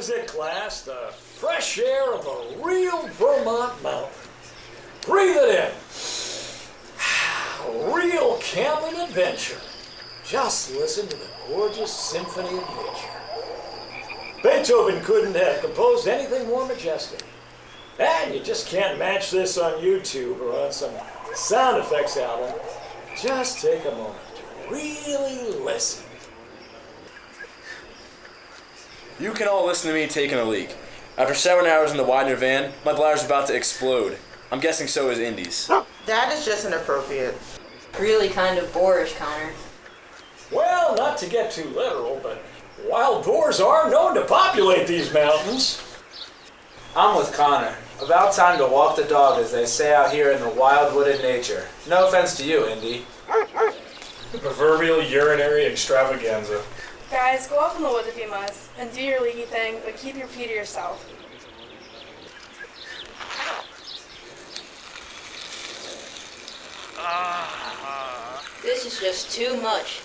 is it, class? The fresh air of a real Vermont mountain. Breathe it in. A real camping adventure. Just listen to the gorgeous symphony of nature. Beethoven couldn't have composed anything more majestic. And you just can't match this on YouTube or on some sound effects album. Just take a moment to really listen. You can all listen to me taking a leak. After 7 hours in the Widener van, my bladder's about to explode. I'm guessing so is Indy's. That is just inappropriate. Really kind of boorish, Connor. Well, not to get too literal, but wild boars are known to populate these mountains. I'm with Connor. About time to walk the dog, as they say out here in the wild wooded nature. No offense to you, Indy. The proverbial urinary extravaganza. Guys, go off in the woods if you must, and do your leaky thing, but keep your pee to yourself. This is just too much.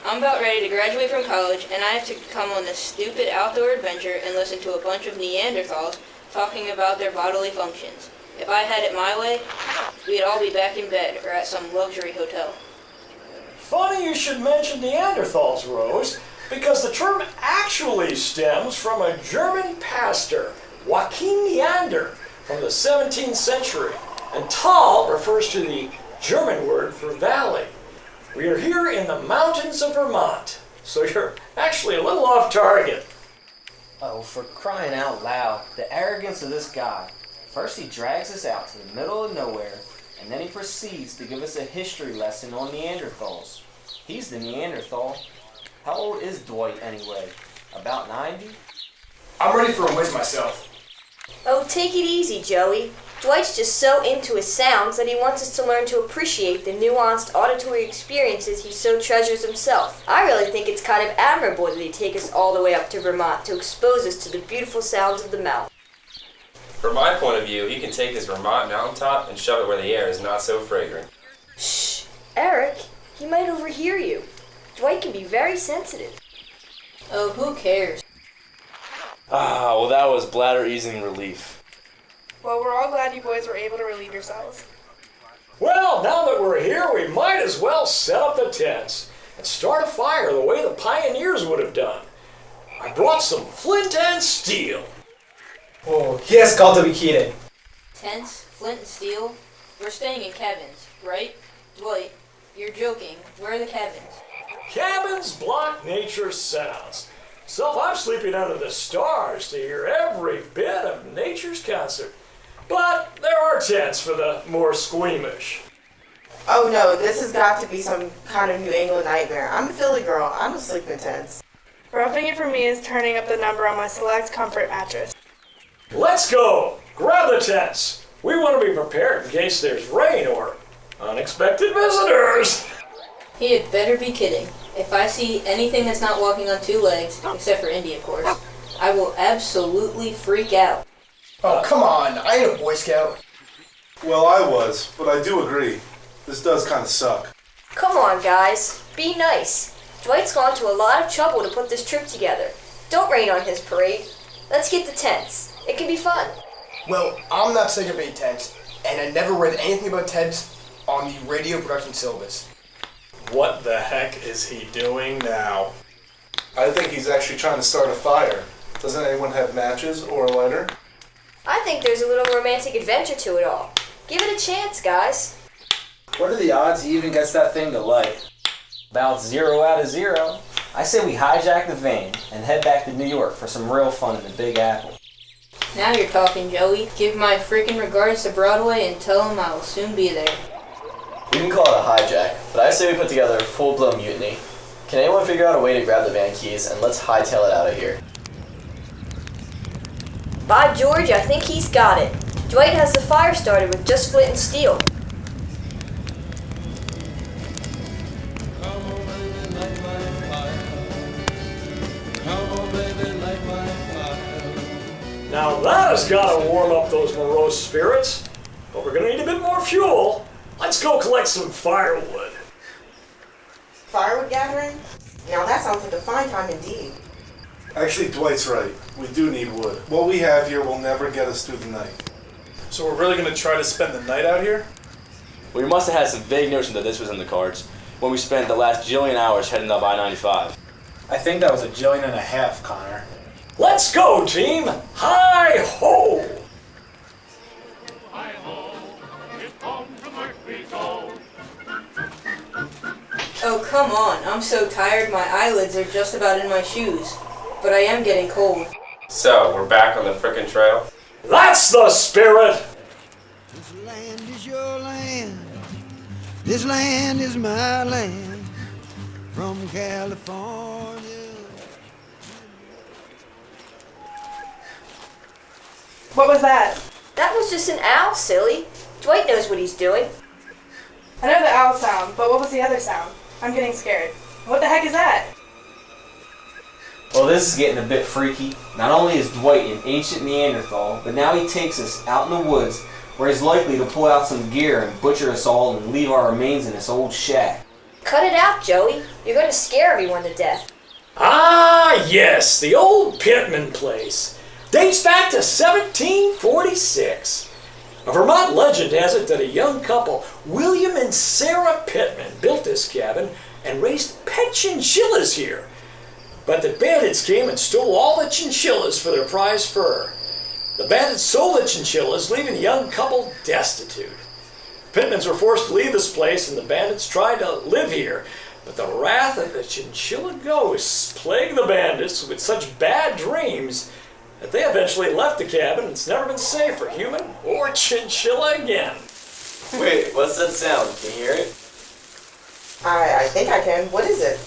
I'm about ready to graduate from college, and I have to come on this stupid outdoor adventure and listen to a bunch of Neanderthals talking about their bodily functions. If I had it my way, we'd all be back in bed or at some luxury hotel. Funny you should mention Neanderthals, Rose, because the term actually stems from a German pastor, Joachim Neander, from the 17th century. And Tal refers to the German word for valley. We are here in the mountains of Vermont, so you're actually a little off target. Oh, for crying out loud, the arrogance of this guy. First he drags us out to the middle of nowhere, and then he proceeds to give us a history lesson on Neanderthals. He's the Neanderthal. How old is Dwight anyway? About 90? I'm ready for a whiz myself. Oh, take it easy, Joey. Dwight's just so into his sounds that he wants us to learn to appreciate the nuanced auditory experiences he so treasures himself. I really think it's kind of admirable that he take us all the way up to Vermont to expose us to the beautiful sounds of the mountain. From my point of view, he can take his Vermont mountaintop and shove it where the air is not so fragrant. Shh, Eric, he might overhear you. Dwight can be very sensitive. Oh, who cares? Well that was bladder easing relief. Well, we're all glad you boys were able to relieve yourselves. Well, now that we're here, we might as well set up the tents and start a fire the way the pioneers would have done. I brought some flint and steel. Oh, he has got to be kidding. Tents, flint and steel? We're staying in cabins, right? Dwight, you're joking. Where are the cabins? Cabins block nature's sounds. So I'm sleeping under the stars to hear every bit of nature's concert. But there are tents for the more squeamish. Oh no, this has got to be some kind of New England nightmare. I'm a Philly girl. I don't sleep in tents. Roughing it for me is turning up the number on my Select Comfort mattress. Let's go! Grab the tents! We want to be prepared in case there's rain or unexpected visitors! He had better be kidding. If I see anything that's not walking on two legs, except for Indy, of course, I will absolutely freak out. Oh, come on. I ain't a Boy Scout. Well, I was, but I do agree. This does kind of suck. Come on, guys. Be nice. Dwight's gone to a lot of trouble to put this trip together. Don't rain on his parade. Let's get the tents. It can be fun. Well, I'm not sick of being tents, and I never read anything about tents on the radio production syllabus. What the heck is he doing now? I think he's actually trying to start a fire. Doesn't anyone have matches or a lighter? I think there's a little romantic adventure to it all. Give it a chance, guys. What are the odds he even gets that thing to light? About 0 out of 0. I say we hijack the van and head back to New York for some real fun in the Big Apple. Now you're talking, Joey. Give my freaking regards to Broadway and tell him I will soon be there. We can call it a hijack, but I say we put together a full-blown mutiny. Can anyone figure out a way to grab the van keys, and let's hightail it out of here? By George, I think he's got it. Dwight has the fire started with just flint and steel. Now that has got to warm up those morose spirits. But we're going to need a bit more fuel. Let's go collect some firewood. Firewood gathering? Now that sounds like a fine time indeed. Actually, Dwight's right. We do need wood. What we have here will never get us through the night. So we're really going to try to spend the night out here? Well, we must have had some vague notion that this was in the cards when we spent the last jillion hours heading up I-95. I think that was a jillion and a half, Connor. Let's go, team! Hi-ho! Oh, come on. I'm so tired my eyelids are just about in my shoes. But I am getting cold. So, we're back on the frickin' trail? That's the spirit! This land is your land. This land is my land. From California. What was that? That was just an owl, silly. Dwight knows what he's doing. I know the owl sound, but what was the other sound? I'm getting scared. What the heck is that? Well, this is getting a bit freaky. Not only is Dwight an ancient Neanderthal, but now he takes us out in the woods where he's likely to pull out some gear and butcher us all and leave our remains in this old shack. Cut it out, Joey. You're going to scare everyone to death. Ah, yes, the old Pittman place. Dates back to 1746. A Vermont legend has it that a young couple, William and Sarah Pittman, built this cabin and raised pet chinchillas here. But the bandits came and stole all the chinchillas for their prize fur. The bandits sold the chinchillas, leaving the young couple destitute. Pittmans were forced to leave this place and the bandits tried to live here. But the wrath of the chinchilla ghosts plagued the bandits with such bad dreams that they eventually left the cabin and it's never been safe for human or chinchilla again. Wait, what's that sound? Can you hear it? I think I can. What is it?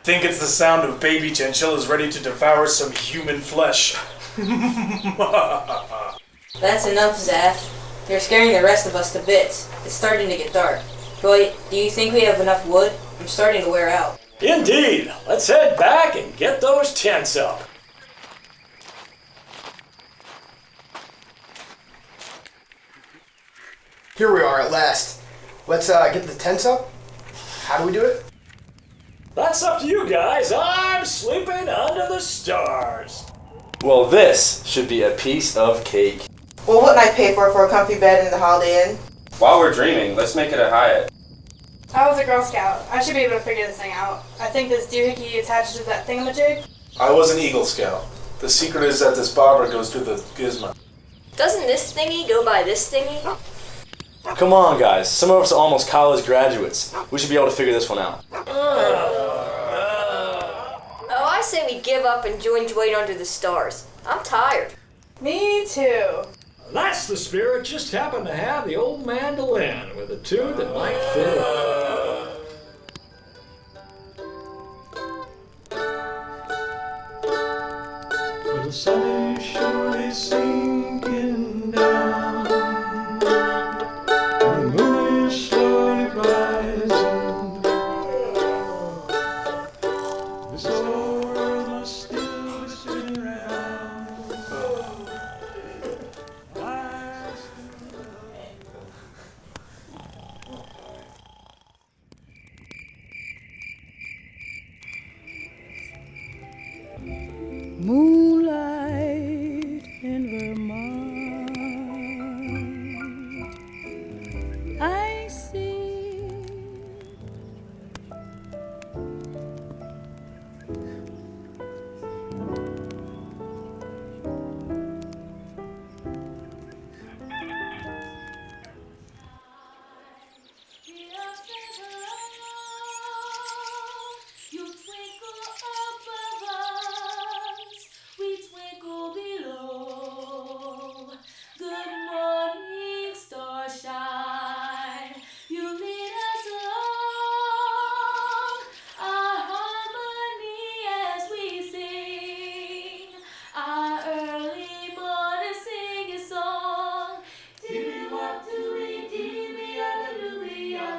Think it's the sound of baby chinchillas ready to devour some human flesh. That's enough, Zaph. You're scaring the rest of us to bits. It's starting to get dark. Dwight, do you think we have enough wood? I'm starting to wear out. Indeed. Let's head back and get those tents up. Here we are at last. Let's get the tents up. How do we do it? That's up to you guys. I'm sleeping under the stars. Well, this should be a piece of cake. Well, wouldn't I pay for a comfy bed in the Holiday Inn? While we're dreaming, let's make it a Hyatt. I was a Girl Scout. I should be able to figure this thing out. I think this doohickey attaches to that thingamajig. I was an Eagle Scout. The secret is that this bobber goes through the gizmo. Doesn't this thingy go by this thingy? Come on, guys. Some of us are almost college graduates. We should be able to figure this one out. Oh, I say we give up and join Dwight under the stars. I'm tired. Me too. That's the spirit. Just happened to have the old mandolin with a tune that might fit it. The sun is surely sinking down, and the moon is slowly rising. This old world must still be spinning round. Moonlight in Vermont, I see You twinkle above us, we twinkle below. Good morning, starshine. You lead us along, our harmony as we sing, our early morning singing song. Dimmy what do we dimmy a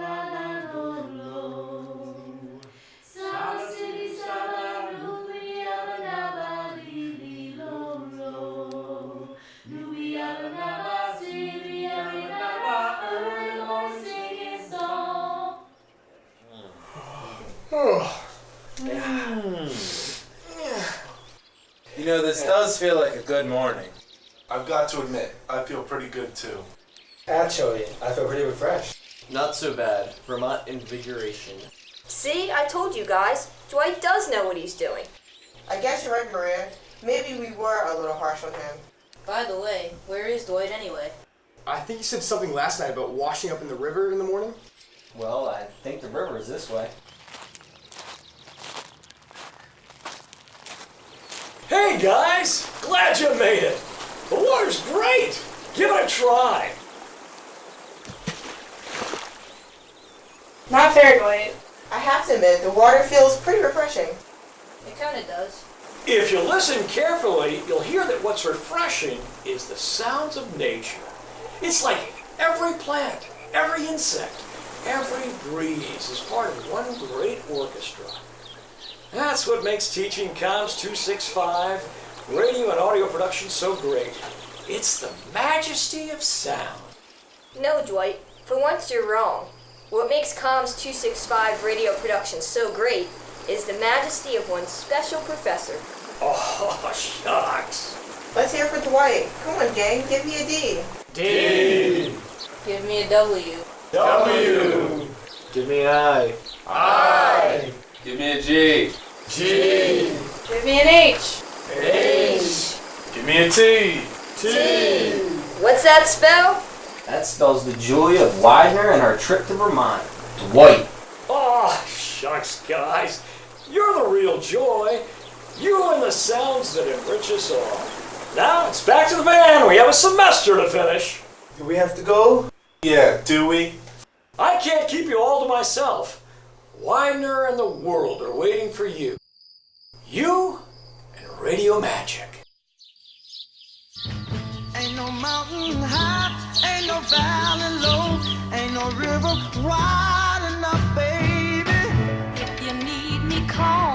la la lo lo. Saba city saba ruby abanaba lili lo lo. Ruby abanaba city abanaba early morning singing song. You know, this does feel like a good morning. I've got to admit, I feel pretty good too. Actually, I feel pretty refreshed. Not so bad. Vermont invigoration. See, I told you guys. Dwight does know what he's doing. I guess you're right, Maria. Maybe we were a little harsh on him. By the way, where is Dwight anyway? I think you said something last night about washing up in the river in the morning. Well, I think the river is this way. Hey guys, glad you made it. The water's great. Give it a try. Not fair, Dwight. I have to admit, the water feels pretty refreshing. It kinda does. If you listen carefully, you'll hear that what's refreshing is the sounds of nature. It's like every plant, every insect, every breeze is part of one great orchestra. That's what makes teaching Comms 265, radio and audio production so great. It's the majesty of sound. No, Dwight. For once you're wrong. What makes Comms 265 radio production so great is the majesty of one special professor. Oh, shucks. Let's hear for Dwight. Come on, gang, give me a D. D. Give me a W. W. Give me an I. I. Give me a G. G. Give me an H. H. Give me a T. T. What's that spell? That spells the joy of Widener and our trip to Vermont. Dwight. Oh, shucks, guys. You're the real joy. You and the sounds that enrich us all. Now it's back to the van. We have a semester to finish. Do we have to go? Yeah, do we? I can't keep you all to myself. Widener and the world are waiting for you. You and Radio Magic. Ain't no mountain high, ain't no valley low, ain't no river wide enough, baby. If you need me, call